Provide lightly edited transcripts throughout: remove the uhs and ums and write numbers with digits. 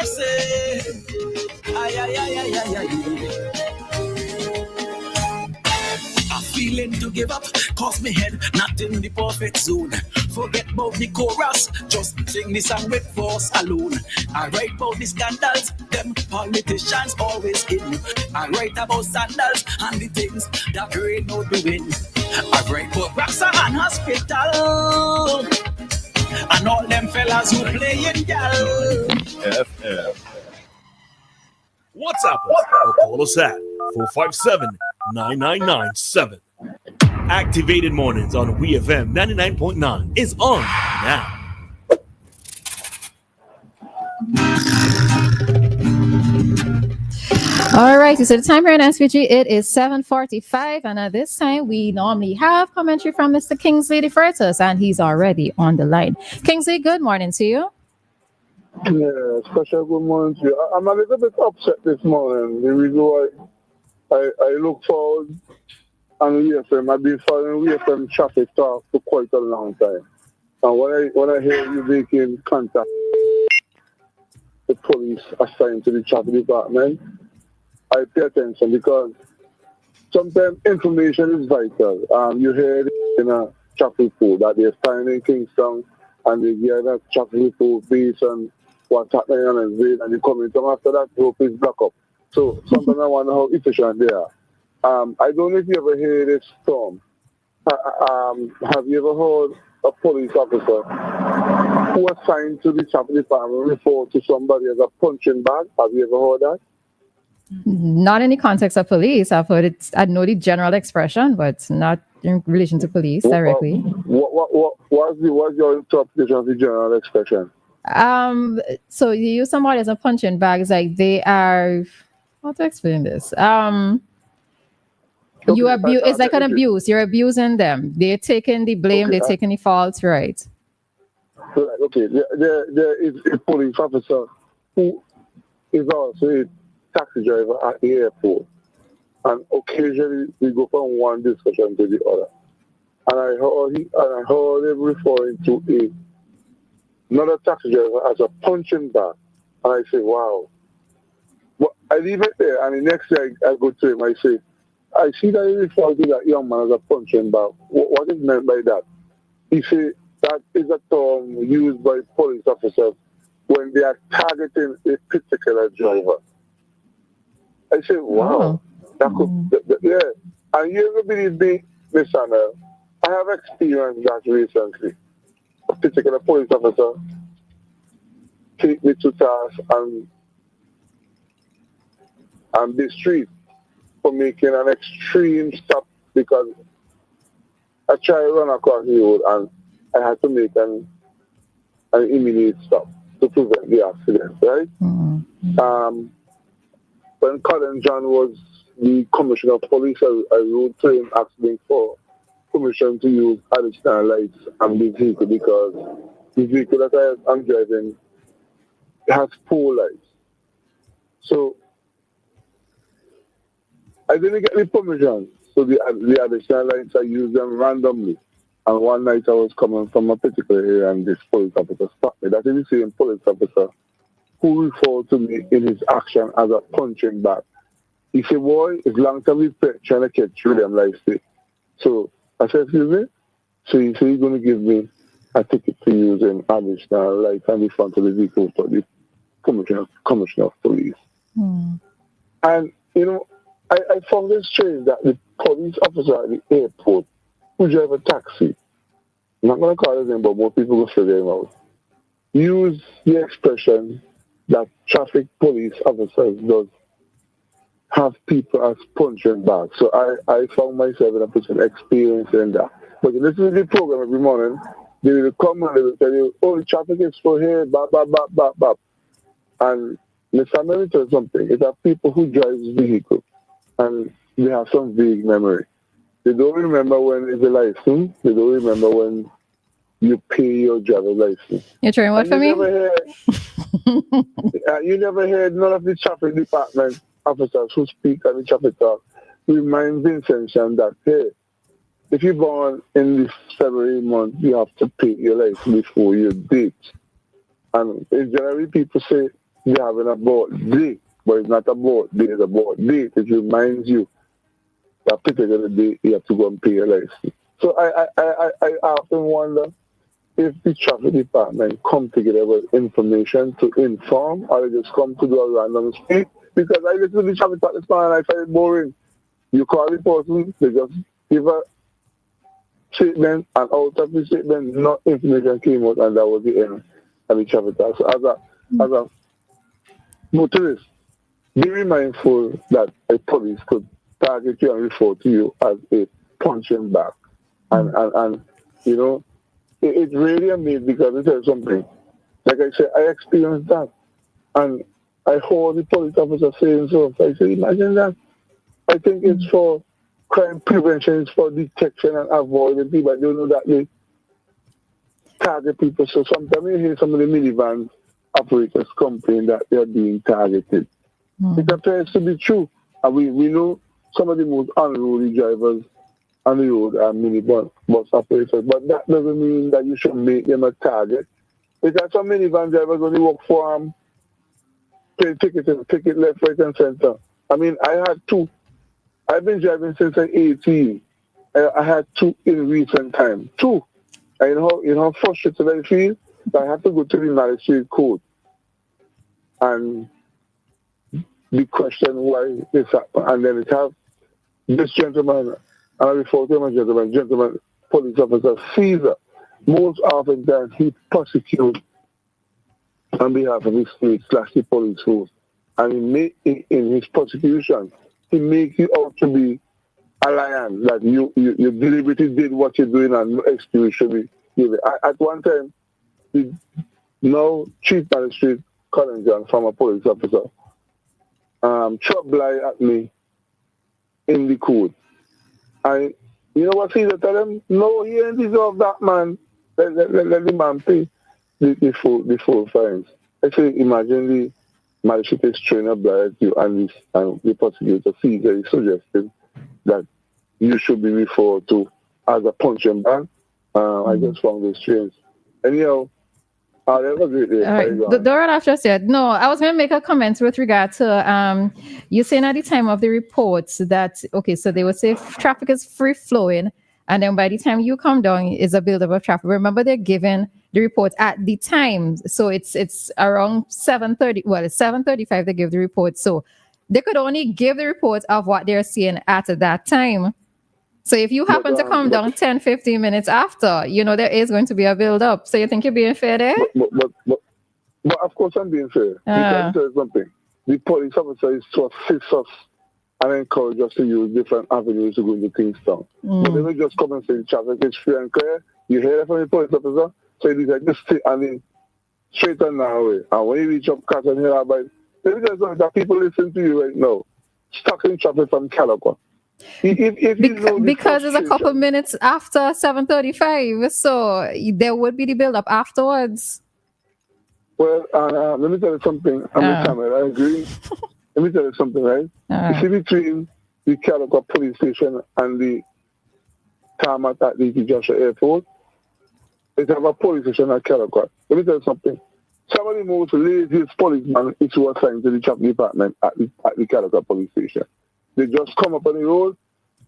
mercy. Ay, ay, ay, ay, ay, ay. Feeling to give up, cause me head not in the perfect zone. Forget about the chorus, just sing the song with force alone. I write about the scandals, them politicians always in. I write about sandals and the things that ain't no doing. I write about Roxa and hospital and all them fellas who playing gal. WEFM. WhatsApp us or call us at 457-9997. Activated Mornings on WEFM 99.9 is on now. All right, so the time here in SVG, it is 7:45, and at this time, we normally have commentary from Mr. Kingsley Defreitas, and he's already on the line. Kingsley, good morning to you. Yeah, special good morning to you. I'm a little bit upset this morning. The reason why I look forward on WEFM, I've been following WEFM traffic talk for quite a long time. And when I hear you making contact with the police assigned to the traffic department, I pay attention because sometimes information is vital. You hear it in a traffic report that they're standing in Kingston and they get that traffic report based on what's happening on the road and they come in. So after that, the road is blocked up. So sometimes I wonder how efficient they are. I don't know if you ever hear this storm. Have you ever heard a police officer who assigned to the traffic department report to somebody as a punching bag? Have you ever heard that? Not in the context of police. I've heard it. I know the general expression, but not in relation to police directly. What's your interpretation of the general expression? So you use somebody as a punching bag. It's like they are. How to explain this? You abuse. It's like an abuse. You're abusing them. They're taking the blame. They're taking the fault. Right. Okay. There is a police officer who is also a taxi driver at the airport, and occasionally we go from one discussion to the other. And I heard him referring to another taxi driver as a punching bag, and I say, "Wow." But I leave it there, and the next day I go to him. I say, "I see that you refer to that young man as a punching bag. What is meant by that?" He said that is a term used by police officers when they are targeting a particular driver. I said, wow, that could, yeah. And you ever believe me, Miss Anna, I have experienced that recently. A particular police officer take me to task and be street for making an extreme stop because I tried to run across the road and I had to make an immediate stop to prevent the accident, right? Mm-hmm. When Colin John was the commissioner of police, I wrote to him asking for permission to use additional lights on the vehicle because the vehicle that I'm driving has 4 lights. So I didn't get the permission. So the additional lights, I used them randomly. And one night I was coming from a particular area and this police officer stopped me. That is the same police officer who referred to me in his action as a punching bag. He said, boy, as long as we trying to catch you, them like say. So I said, excuse me? So he said, he's going to give me a ticket to use an additional light on the front of the vehicle for the commissioner of police. Mm. And, you know, I found it strange that the police officer at the airport who drive a taxi, I'm not going to call his name, but more people will figure him out, use the expression that traffic police officers does have people as punching bags. So I found myself in a position experiencing that. But you listen to the program every morning, they will come and they will tell you, oh, the traffic is for here, bap, bap, bap, bap, bap. And Mr. Let me tell you something. It's are people who drive vehicles and they have some vague memory. They don't remember when it's a license. They don't remember when you pay your driver's license. You're trying what for me? You never heard none of the traffic department officers who speak on the traffic talk remind Vincent that, hey, if you're born in this February month, you have to pay your license before your date. And generally people say, they're having a board day, but it's not a board day, it's a board date. It reminds you that particular day you have to go and pay your license. So I often wonder if the traffic department come together with information to inform, or they just come to do a random speak. Because I listen to the traffic department and I find it boring. You call the person, they just give a statement, and out of the statement, no information came out, and that was the end of the traffic stop. So as a motorist, be mindful that a police could target you and refer to you as a punching bag. And you know, it really amazed because it says something. Like I said, I experienced that. And I heard the police officer saying so. I said, imagine that. I think it's for crime prevention, it's for detection and avoiding people. I don't know that they target people. So sometimes you hear some of the minivan operators complain that they are being targeted. It appears to be true. And we know some of the most unruly drivers on the road are minibus operators. But that doesn't mean that you should make them a target. Because some minivan drivers only work for pay ticket left, right, and center. I mean, I had two. I've been driving since I'm 18. I had two in recent time. Two. And you know how frustrated I feel? That I have to go to the magistrate court and be questioned why this happened. And then it have this gentleman, and I refer to him as gentleman, police officer, Caesar. Most often times he prosecutes on behalf of his state / the police force. And in his prosecution, he makes you out to be a lion, that you deliberately did what you're doing and no excuse should be given. At one time, the now Chief Magistrate Colin John, former police officer, trouble at me in the court. And you know what Caesar tell him? No, he ain't deserve that, man. Let the man pay the full fines. I say, imagine the magistrate is throwing a blight at you, and the prosecutor Caesar is suggesting that you should be referred to as a punching bag. I just found this strange. Anyhow, have a great day. All right. Dora after said, no, I was going to make a comment with regard to you saying at the time of the reports that, okay, so they would say traffic is free flowing, and then by the time you come down is a buildup of traffic. Remember, they're given the report at the time. So it's around 7:30. Well, it's 7:35 they give the report. So they could only give the report of what they're seeing at that time. So if you happen to come down 10, 15 minutes after, you know, there is going to be a build-up. So you think you're being fair there? But of course I'm being fair. Because there's something. The police officer is to assist us and encourage us to use different avenues to go into Kingston. But they will just come and say traffic is free and clear. You hear that from the police officer? So you like, just sit and then straight on that way. And when you reach up Cat and hear about it, they just know that people listen to you right now. Stuck in traffic from Calicut. Because it's a couple minutes after 7:35, so there would be the build-up afterwards. Well, let me tell you something. I agree. Let me tell you something, right? You see, between the Calicut police station and the tarmac at the Joshua Airport, they have a police station at Calicut. Let me tell you something. Some of the most laziest policemen is who are assigned to the traffic department at the Calicut police station. They just come up on the road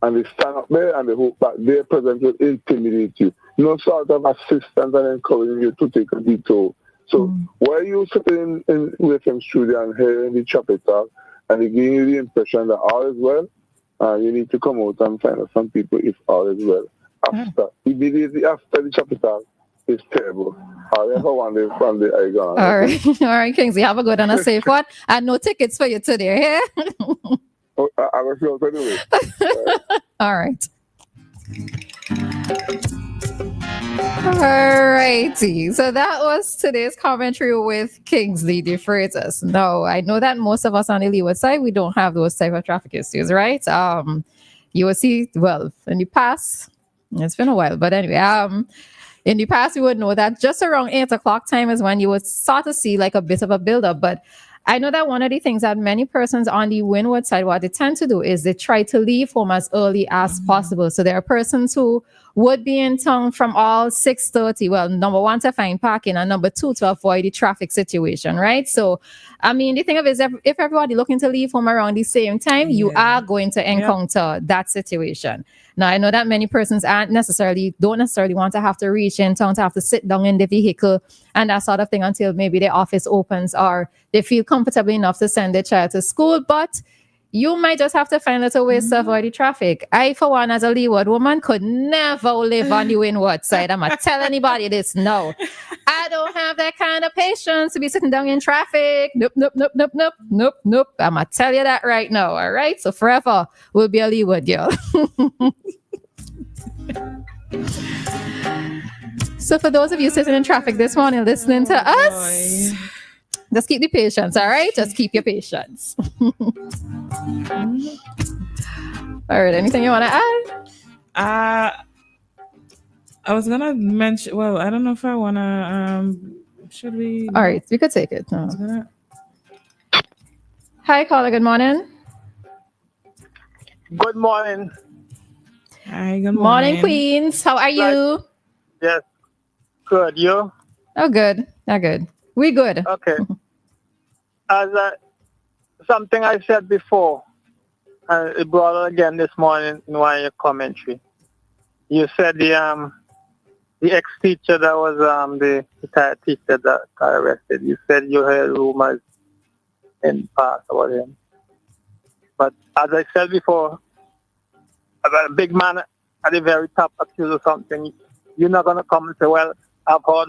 and they stand up there and they hope that their presence will intimidate you. No sort of assistance and encouraging you to take a detour. So while you're sitting in WEFM studio and hearing the traffic talk and they give you the impression that all is well, you need to come out and find out some people if all is well. Immediately after the traffic talk, it's terrible. I never want to from the eye gone. All right. All right, Kingsley, have a good and a safe one. And no tickets for you today, yeah? I will feel anyway. All right. All righty. So that was today's commentary with Kingsley Defreitas. Now, I know that most of us on the leeward side, we don't have those type of traffic issues, right? You will see, well, in the past, it's been a while, but anyway, in the past, you would know that just around 8 o'clock time is when you would start to see like a bit of a buildup. But I know that one of the things that many persons on the windward side, what they tend to do is they try to leave home as early as possible. So there are persons who would be in town from all 6:30. Well, number one, to find parking, and number two, to avoid the traffic situation, right? So, I mean, the thing of it is, if everybody looking to leave home around the same time, you are going to encounter that situation. Now, I know that many persons don't necessarily want to have to reach in town to have to sit down in the vehicle and that sort of thing until maybe their office opens or they feel comfortable enough to send their child to school. But you might just have to find little ways to avoid the traffic. I, for one, as a Leeward woman, could never live on the windward side. I'm going to tell anybody this. No, I don't have that kind of patience to be sitting down in traffic. Nope. I'm going to tell you that right now. All right. So forever we'll be a Leeward girl. So for those of you sitting in traffic this morning listening to us, just keep the patience, all right? Just keep your patience. All right, anything you want to add? I was going to mention, well, I don't know if I want to, should we? All right, we could take it. No. Hi, caller, good morning. Good morning. Hi, good morning, Queens. How are you? Yes, good. You? Oh, good. Good. We good. Okay. As something I said before, it brought out again this morning in one of your commentary. You said the ex-teacher that was the retired teacher that got arrested. You said you heard rumors in the past about him. But as I said before, about a big man at the very top accused of something, you're not going to come and say, well, I've heard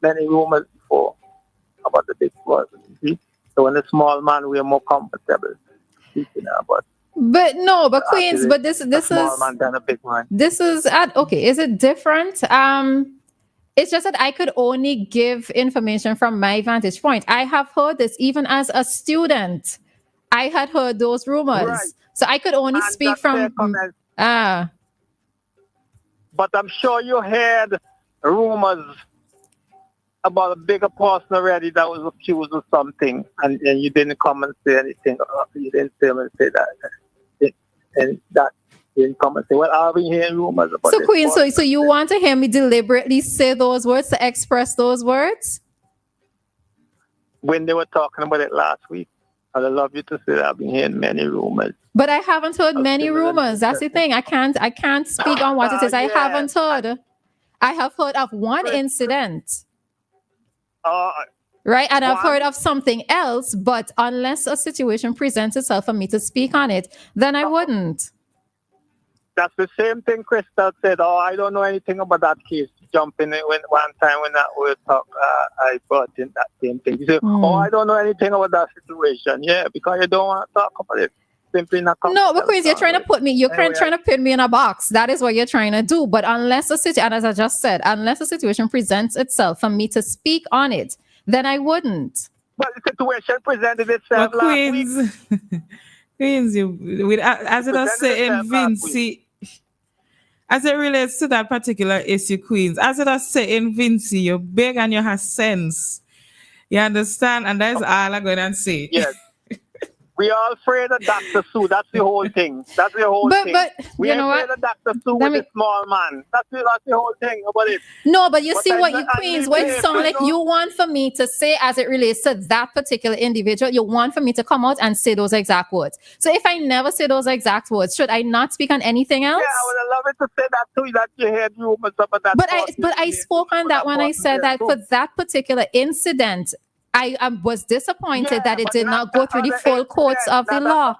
many rumors before about the big person. So when a small man, we are more comfortable speaking about. But no, but Queens, but this is small man than a big man. This is okay. Is it different? It's just that I could only give information from my vantage point. I have heard this even as a student. I had heard those rumors, right. So I could only speak from. But I'm sure you heard rumors about a bigger person already that was accused of something, and you didn't come and say anything. You didn't say that, and that you didn't come and say, "Well, I've been hearing rumors about." So, Queen, so you want to hear me deliberately say those words, to express those words? When they were talking about it last week, I'd love you to say that I've been hearing many rumors. But I haven't heard many rumors. That's the thing. I can't speak on what it is. I haven't heard. I have heard of one incident. Right? And I've heard of something else, but unless a situation presents itself for me to speak on it, then I wouldn't. That's the same thing Crystal said. Oh, I don't know anything about that case. Jumping in when one time when we talk, I brought in that same thing. You say, oh, I don't know anything about that situation. Yeah, because you don't want to talk about it. Simply not. No, but Queens, you're trying to put me. Trying to put me in a box. That is what you're trying to do. But unless and as I just said, unless a situation presents itself for me to speak on it, then I wouldn't. But the situation presented itself last week. Queens, as it was saying, Vinci. As it relates to that particular issue, Queens, as it was saying, Vinci, you're big and you have sense. You understand? And that's all I'm going to say. Yes. We are afraid of Dr. Sue. That's the whole thing. That's the whole thing. But we are afraid of Dr. Sue with the small man. That's the whole thing about it. No, but you see what you Queens, what it sounds like you want for me to say as it relates to that particular individual, you want for me to come out and say those exact words. So if I never say those exact words, should I not speak on anything else? Yeah, I would love it to say that too, that you heard rumors about that. But I spoke on that when I said that for that particular incident, I was disappointed that it did not go through the full courts of the law.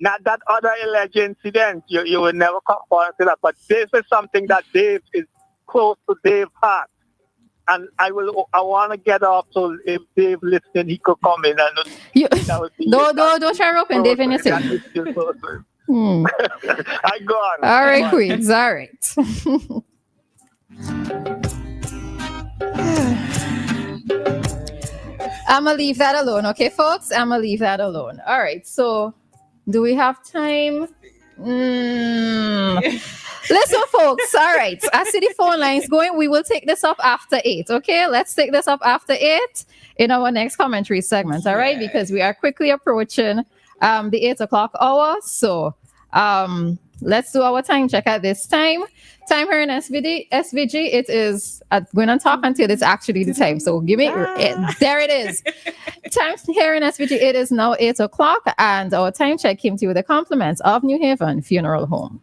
Not that other alleged incident. You will never come forward to that. But this is something that Dave is close to Dave's heart. And I want to get off so if Dave listening, he could come in and don't try to open Dave in your city. I go on. All right, Queens. All right. I'm going to leave that alone, okay, folks? I'm going to leave that alone. All right, so do we have time? Listen, folks, all right. I see the phone lines going. We will take this up after 8, okay? Let's take this up after 8 in our next commentary segment, all right? Because we are quickly approaching the 8 o'clock hour. So let's do our time check at this time. Time here in SVG, it is, going to talk until it's actually the time. So give me, there it is. Time here in SVG, it is now 8 o'clock, and our time check came to you with the compliments of New Haven Funeral Home.